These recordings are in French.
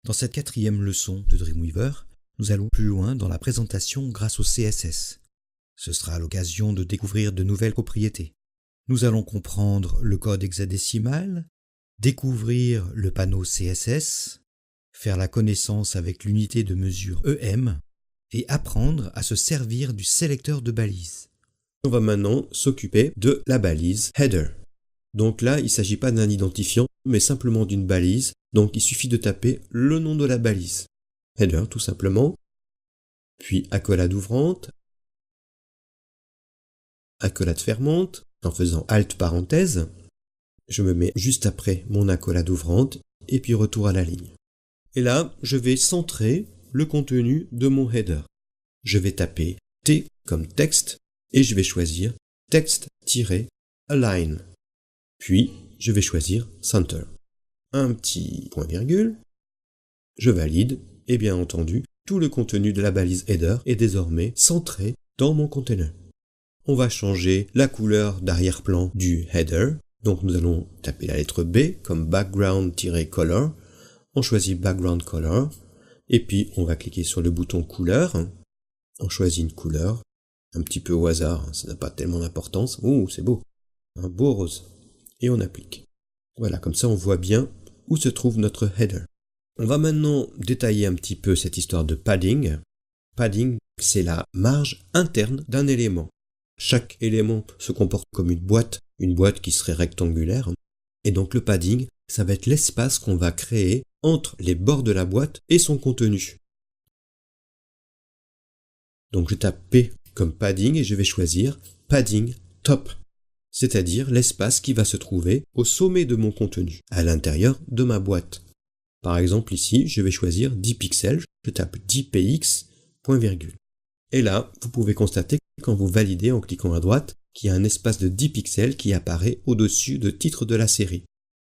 Dans cette quatrième leçon de Dreamweaver, nous allons plus loin dans la présentation grâce au CSS. Ce sera l'occasion de découvrir de nouvelles propriétés. Nous allons comprendre le code hexadécimal, découvrir le panneau CSS, faire la connaissance avec l'unité de mesure EM et apprendre à se servir du sélecteur de balises. On va maintenant s'occuper de la balise header. Donc là, il ne s'agit pas d'un identifiant, mais simplement d'une balise. Donc il suffit de taper le nom de la balise. Header, tout simplement. Puis accolade ouvrante. Accolade fermante, en faisant Alt parenthèse. Je me mets juste après mon accolade ouvrante, et puis retour à la ligne. Et là, je vais centrer le contenu de mon header. Je vais taper T comme texte, et je vais choisir text-align. Puis, je vais choisir Center. Un petit point-virgule. Je valide, et bien entendu, tout le contenu de la balise header est désormais centré dans mon container. On va changer la couleur d'arrière-plan du header. Donc nous allons taper la lettre B comme background-color. On choisit background color. Et puis, on va cliquer sur le bouton couleur. On choisit une couleur. Un petit peu au hasard, ça n'a pas tellement d'importance. Ouh, c'est beau. Un beau rose. Et on applique. Voilà, comme ça on voit bien où se trouve notre header. On va maintenant détailler un petit peu cette histoire de padding. Padding, c'est la marge interne d'un élément. Chaque élément se comporte comme une boîte qui serait rectangulaire. Et donc le padding, ça va être l'espace qu'on va créer entre les bords de la boîte et son contenu. Donc je tape P comme padding et je vais choisir padding top, c'est-à-dire l'espace qui va se trouver au sommet de mon contenu, à l'intérieur de ma boîte. Par exemple ici, je vais choisir 10 pixels, je tape 10 px, point virgule. Et là, vous pouvez constater quand vous validez en cliquant à droite qu'il y a un espace de 10 pixels qui apparaît au-dessus du titre de la série.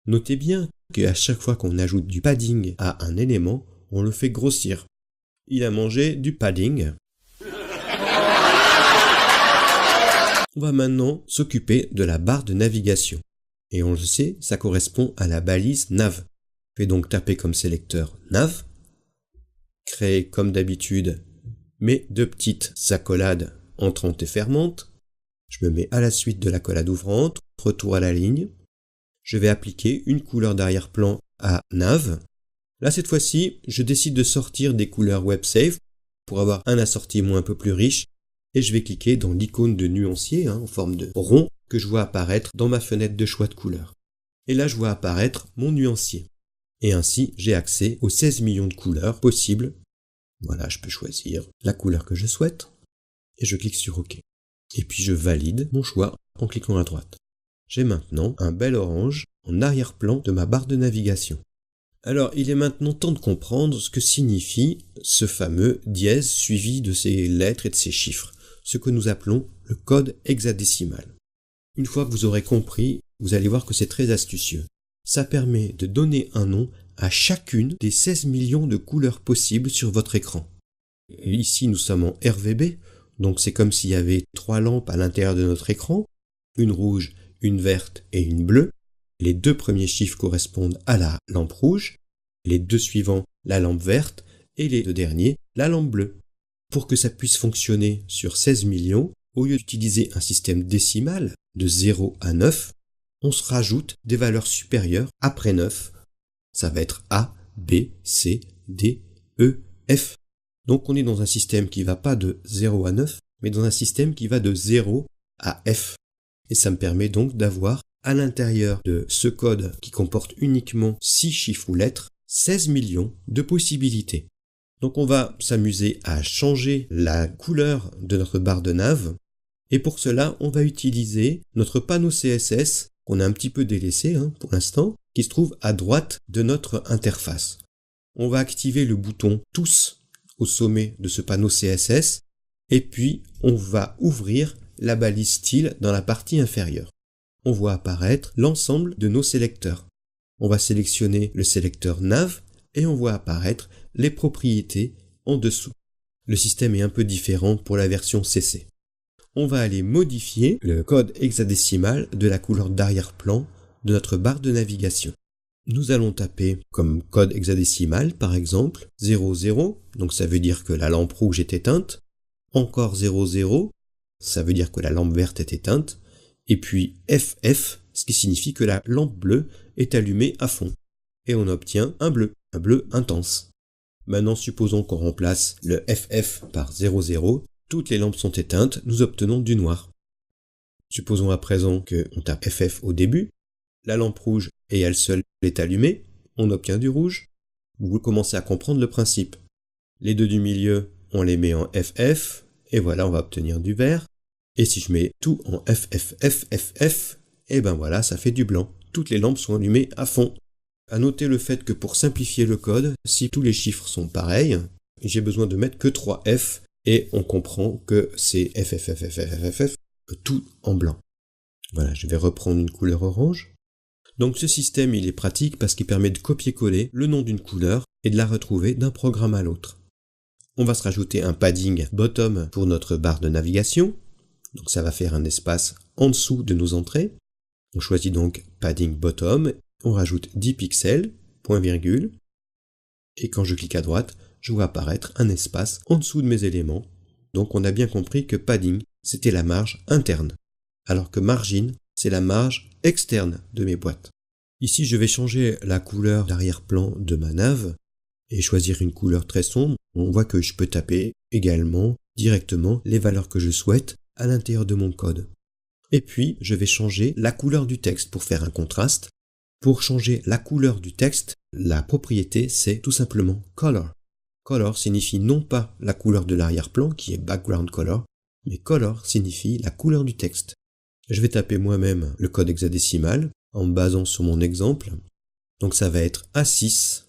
Notez bien qu'à chaque fois qu'on ajoute du padding à un élément, on le fait grossir. Il a mangé du padding. On va maintenant s'occuper de la barre de navigation. Et on le sait, ça correspond à la balise nav. Je vais donc taper comme sélecteur nav, créer comme d'habitude mes deux petites accolades entrantes et fermantes. Je me mets à la suite de l'accolade ouvrante, retour à la ligne. Je vais appliquer une couleur d'arrière-plan à nav. Là, cette fois-ci, je décide de sortir des couleurs WebSafe pour avoir un assortiment un peu plus riche. Et je vais cliquer dans l'icône de nuancier en forme de rond que je vois apparaître dans ma fenêtre de choix de couleurs. Et là, je vois apparaître mon nuancier. Et ainsi, j'ai accès aux 16 millions de couleurs possibles. Voilà, je peux choisir la couleur que je souhaite. Et je clique sur OK. Et puis je valide mon choix en cliquant à droite. J'ai maintenant un bel orange en arrière-plan de ma barre de navigation. Alors, il est maintenant temps de comprendre ce que signifie ce fameux dièse suivi de ces lettres et de ces chiffres, ce que nous appelons le code hexadécimal. Une fois que vous aurez compris, vous allez voir que c'est très astucieux. Ça permet de donner un nom à chacune des 16 millions de couleurs possibles sur votre écran. Et ici, nous sommes en RVB, donc c'est comme s'il y avait 3 lampes à l'intérieur de notre écran, une rouge, une verte et une bleue. Les 2 premiers chiffres correspondent à la lampe rouge, les 2 suivants, la lampe verte, et les 2 derniers, la lampe bleue. Pour que ça puisse fonctionner sur 16 millions, au lieu d'utiliser un système décimal de 0 à 9, on se rajoute des valeurs supérieures après 9. Ça va être A, B, C, D, E, F. Donc on est dans un système qui va pas de 0 à 9, mais dans un système qui va de 0 à F. Et ça me permet donc d'avoir à l'intérieur de ce code qui comporte uniquement 6 chiffres ou lettres, 16 millions de possibilités. Donc on va s'amuser à changer la couleur de notre barre de nav. Et pour cela, on va utiliser notre panneau CSS, qu'on a un petit peu délaissé pour l'instant, qui se trouve à droite de notre interface. On va activer le bouton Tous au sommet de ce panneau CSS, et puis on va ouvrir la balise style dans la partie inférieure. On voit apparaître l'ensemble de nos sélecteurs. On va sélectionner le sélecteur nav, et on voit apparaître les propriétés en dessous. Le système est un peu différent pour la version CC. On va aller modifier le code hexadécimal de la couleur d'arrière-plan de notre barre de navigation. Nous allons taper comme code hexadécimal, par exemple, 00, donc ça veut dire que la lampe rouge est éteinte, encore 00, ça veut dire que la lampe verte est éteinte, et puis FF, ce qui signifie que la lampe bleue est allumée à fond. Et on obtient un bleu intense. Maintenant, supposons qu'on remplace le FF par 00, toutes les lampes sont éteintes, nous obtenons du noir. Supposons à présent qu'on tape FF au début, la lampe rouge et elle seule est allumée, on obtient du rouge. Vous commencez à comprendre le principe. Les deux du milieu, on les met en FF, et voilà, on va obtenir du vert. Et si je mets tout en FFFFF, et ben voilà, ça fait du blanc. Toutes les lampes sont allumées à fond. À noter le fait que pour simplifier le code, si tous les chiffres sont pareils, j'ai besoin de mettre que 3 F, et on comprend que c'est FFFFFFF, tout en blanc. Voilà, je vais reprendre une couleur orange. Donc ce système, il est pratique parce qu'il permet de copier-coller le nom d'une couleur et de la retrouver d'un programme à l'autre. On va se rajouter un padding bottom pour notre barre de navigation. Donc ça va faire un espace en dessous de nos entrées. On choisit donc padding bottom, on rajoute 10 pixels, point virgule, et quand je clique à droite, je vois apparaître un espace en dessous de mes éléments. Donc on a bien compris que padding, c'était la marge interne, alors que margin, c'est la marge externe de mes boîtes. Ici, je vais changer la couleur d'arrière-plan de ma nav et choisir une couleur très sombre. On voit que je peux taper également directement les valeurs que je souhaite à l'intérieur de mon code. Et puis, je vais changer la couleur du texte pour faire un contraste. Pour changer la couleur du texte, la propriété, c'est tout simplement color. Color signifie non pas la couleur de l'arrière-plan, qui est background color, mais color signifie la couleur du texte. Je vais taper moi-même le code hexadécimal en me basant sur mon exemple. Donc ça va être A6,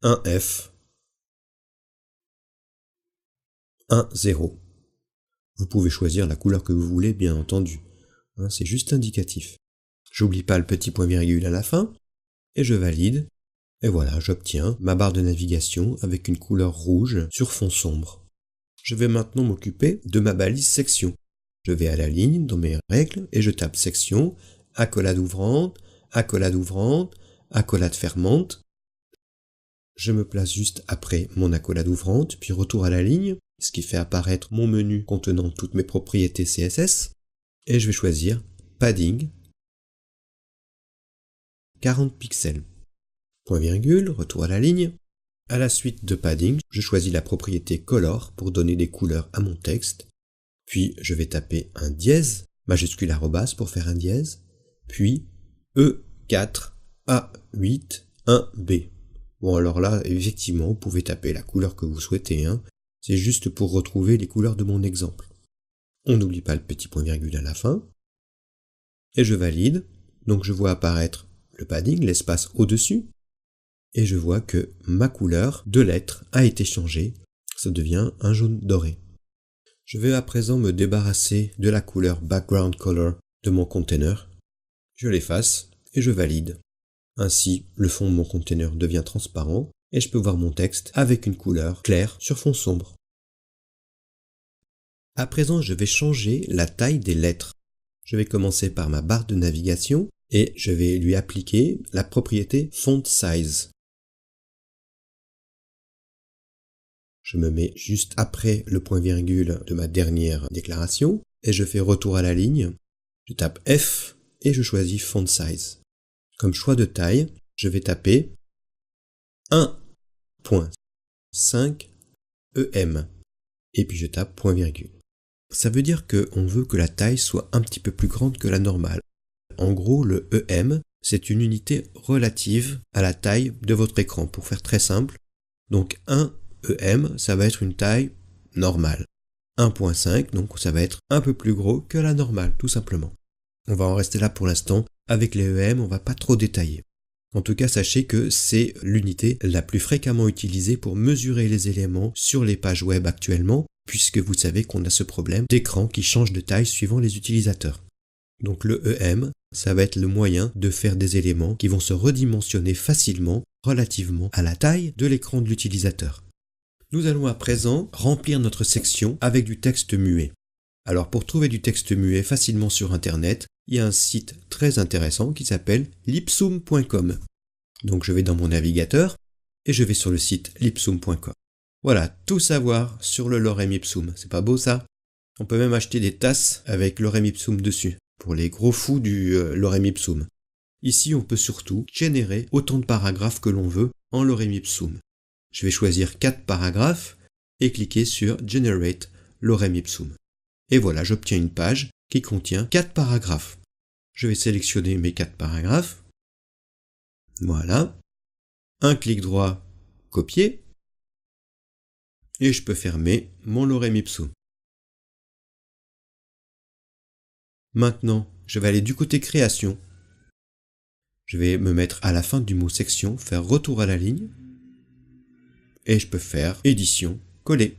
1F, 1,0. Vous pouvez choisir la couleur que vous voulez, bien entendu. C'est juste indicatif. J'oublie pas le petit point virgule à la fin, et je valide. Et voilà, j'obtiens ma barre de navigation avec une couleur rouge sur fond sombre. Je vais maintenant m'occuper de ma balise section. Je vais à la ligne dans mes règles et je tape section, accolade ouvrante, accolade ouvrante, accolade fermante. Je me place juste après mon accolade ouvrante, puis retour à la ligne, ce qui fait apparaître mon menu contenant toutes mes propriétés CSS. Et je vais choisir padding, 40 pixels. Point virgule, retour à la ligne. À la suite de padding, je choisis la propriété color pour donner des couleurs à mon texte. Puis je vais taper un dièse, majuscule arrobas pour faire un dièse, puis E4, A8, 1B. Bon alors là, effectivement, vous pouvez taper la couleur que vous souhaitez, C'est juste pour retrouver les couleurs de mon exemple. On n'oublie pas le petit point virgule à la fin. Et je valide, donc je vois apparaître le padding, l'espace au-dessus, et je vois que ma couleur de lettre a été changée, ça devient un jaune doré. Je vais à présent me débarrasser de la couleur background color de mon container. Je l'efface et je valide. Ainsi, le fond de mon container devient transparent et je peux voir mon texte avec une couleur claire sur fond sombre. À présent, je vais changer la taille des lettres. Je vais commencer par ma barre de navigation et je vais lui appliquer la propriété font size. Je me mets juste après le point virgule de ma dernière déclaration et je fais retour à la ligne. Je tape F et je choisis font size. Comme choix de taille, je vais taper 1.5 EM et puis je tape point virgule. Ça veut dire qu'on veut que la taille soit un petit peu plus grande que la normale. En gros, le EM, c'est une unité relative à la taille de votre écran, pour faire très simple. Donc 1 EM, ça va être une taille normale. 1.5, donc ça va être un peu plus gros que la normale, tout simplement. On va en rester là pour l'instant. Avec les EM, on va pas trop détailler. En tout cas, sachez que c'est l'unité la plus fréquemment utilisée pour mesurer les éléments sur les pages web actuellement, puisque vous savez qu'on a ce problème d'écran qui change de taille suivant les utilisateurs. Donc le EM, ça va être le moyen de faire des éléments qui vont se redimensionner facilement relativement à la taille de l'écran de l'utilisateur. Nous allons à présent remplir notre section avec du texte muet. Alors pour trouver du texte muet facilement sur Internet, il y a un site très intéressant qui s'appelle lipsum.com. Donc je vais dans mon navigateur et je vais sur le site lipsum.com. Voilà, tout savoir sur le lorem ipsum. C'est pas beau ça? On peut même acheter des tasses avec lorem ipsum dessus, pour les gros fous du lorem ipsum. Ici, on peut surtout générer autant de paragraphes que l'on veut en lorem ipsum. Je vais choisir 4 paragraphes et cliquer sur Generate lorem ipsum. Et voilà, j'obtiens une page qui contient 4 paragraphes. Je vais sélectionner mes 4 paragraphes. Voilà. Un clic droit, copier. Et je peux fermer mon lorem ipsum. Maintenant, je vais aller du côté création. Je vais me mettre à la fin du mot section, faire retour à la ligne. Et je peux faire édition, coller.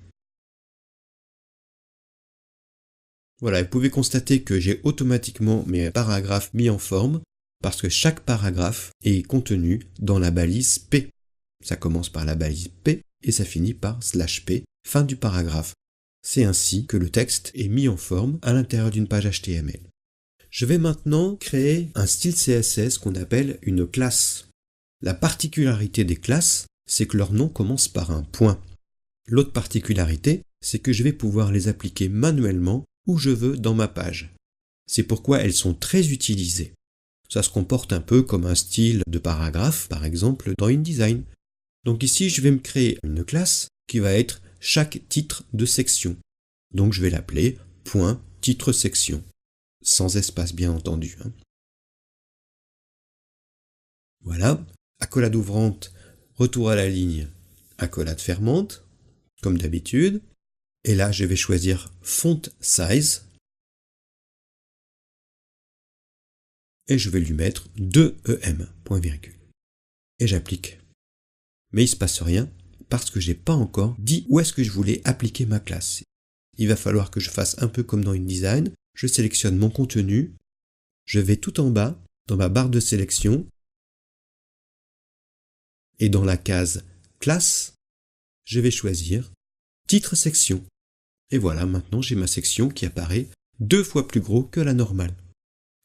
Voilà, vous pouvez constater que j'ai automatiquement mes paragraphes mis en forme parce que chaque paragraphe est contenu dans la balise P. Ça commence par la balise P et ça finit par /P, fin du paragraphe. C'est ainsi que le texte est mis en forme à l'intérieur d'une page HTML. Je vais maintenant créer un style CSS qu'on appelle une classe. La particularité des classes, c'est que leur nom commence par un point. L'autre particularité, c'est que je vais pouvoir les appliquer manuellement où je veux dans ma page. C'est pourquoi elles sont très utilisées. Ça se comporte un peu comme un style de paragraphe, par exemple dans InDesign. Donc ici, je vais me créer une classe qui va être chaque titre de section. Donc je vais l'appeler point titre section, sans espace bien entendu. Voilà, accolade ouvrante, retour à la ligne, accolade fermante, comme d'habitude. Et là, je vais choisir Font Size. Et je vais lui mettre 2 EM, point virgule. Et j'applique. Mais il ne se passe rien parce que je n'ai pas encore dit où est-ce que je voulais appliquer ma classe. Il va falloir que je fasse un peu comme dans InDesign. Je sélectionne mon contenu. Je vais tout en bas, dans ma barre de sélection. Et dans la case classe, je vais choisir titre section. Et voilà, maintenant j'ai ma section qui apparaît 2 fois plus gros que la normale.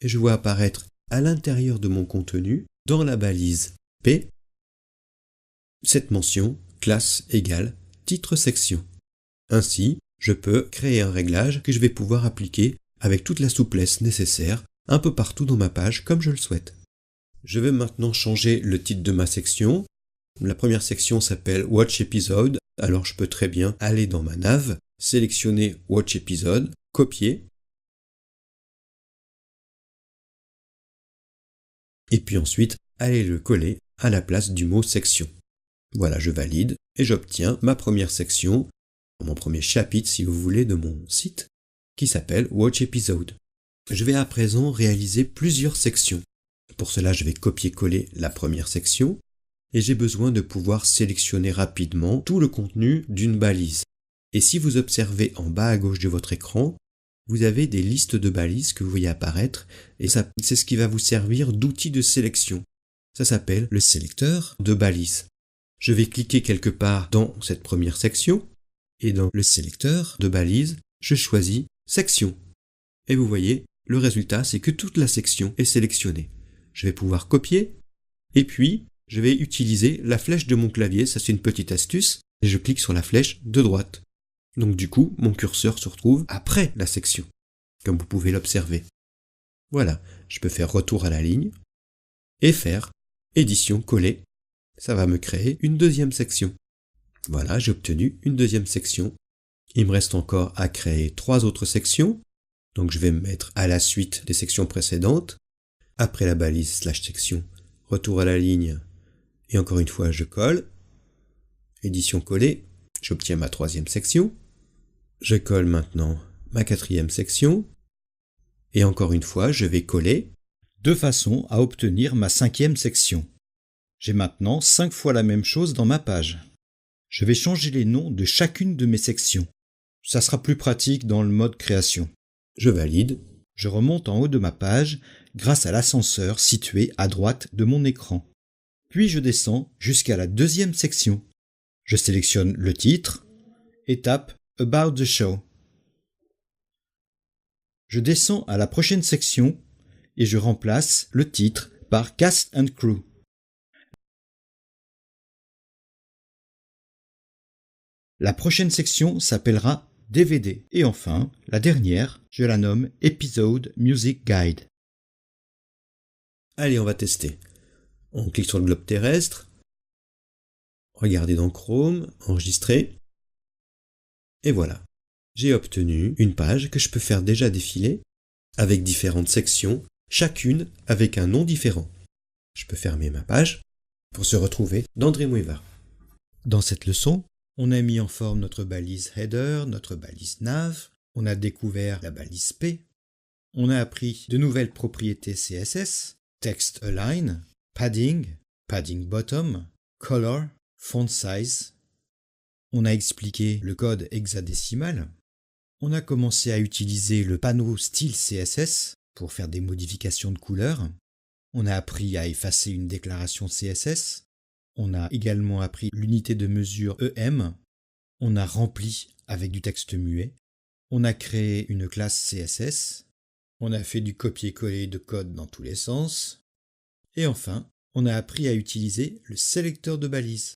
Et je vois apparaître à l'intérieur de mon contenu, dans la balise P, cette mention classe égale titre section. Ainsi, je peux créer un réglage que je vais pouvoir appliquer avec toute la souplesse nécessaire un peu partout dans ma page comme je le souhaite. Je vais maintenant changer le titre de ma section. La première section s'appelle Watch Episode, alors je peux très bien aller dans ma nav, sélectionner Watch Episode, copier, et puis ensuite aller le coller à la place du mot section. Voilà, je valide et j'obtiens ma première section, mon premier chapitre si vous voulez de mon site, qui s'appelle Watch Episode. Je vais à présent réaliser plusieurs sections. Pour cela, je vais copier-coller la première section et j'ai besoin de pouvoir sélectionner rapidement tout le contenu d'une balise. Et si vous observez en bas à gauche de votre écran, vous avez des listes de balises que vous voyez apparaître et ça, c'est ce qui va vous servir d'outil de sélection. Ça s'appelle le sélecteur de balises. Je vais cliquer quelque part dans cette première section et dans le sélecteur de balises, je choisis section. Et vous voyez, le résultat, c'est que toute la section est sélectionnée. Je vais pouvoir copier et puis je vais utiliser la flèche de mon clavier, ça c'est une petite astuce, et je clique sur la flèche de droite. Donc du coup, mon curseur se retrouve après la section, comme vous pouvez l'observer. Voilà, je peux faire retour à la ligne et faire édition coller. Ça va me créer une deuxième section. Voilà, j'ai obtenu une deuxième section. Il me reste encore à créer 3 autres sections. Donc je vais me mettre à la suite des sections précédentes. Après la balise /section, retour à la ligne. Et encore une fois, je colle. Édition coller. J'obtiens ma 3e section. Je colle maintenant ma 4e section. Et encore une fois, je vais coller. De façon à obtenir ma 5e section. J'ai maintenant 5 fois la même chose dans ma page. Je vais changer les noms de chacune de mes sections. Ça sera plus pratique dans le mode création. Je valide. Je remonte en haut de ma page grâce à l'ascenseur situé à droite de mon écran. Puis je descends jusqu'à la 2e section. Je sélectionne le titre et tape About the Show. Je descends à la prochaine section et je remplace le titre par Cast and Crew. La prochaine section s'appellera DVD. Et enfin, la dernière, je la nomme Episode Music Guide. Allez, on va tester. On clique sur le globe terrestre. Regardez dans Chrome, enregistrer. Et voilà. J'ai obtenu une page que je peux faire déjà défiler avec différentes sections, chacune avec un nom différent. Je peux fermer ma page pour se retrouver dans Dreamweaver. Dans cette leçon, on a mis en forme notre balise header, notre balise nav, on a découvert la balise P, on a appris de nouvelles propriétés CSS, text align, padding, padding bottom, color, font size. On a expliqué le code hexadécimal. On a commencé à utiliser le panneau style CSS pour faire des modifications de couleurs. On a appris à effacer une déclaration CSS. On a également appris l'unité de mesure EM. On a rempli avec du texte muet. On a créé une classe CSS. On a fait du copier-coller de code dans tous les sens. Et enfin, on a appris à utiliser le sélecteur de balises.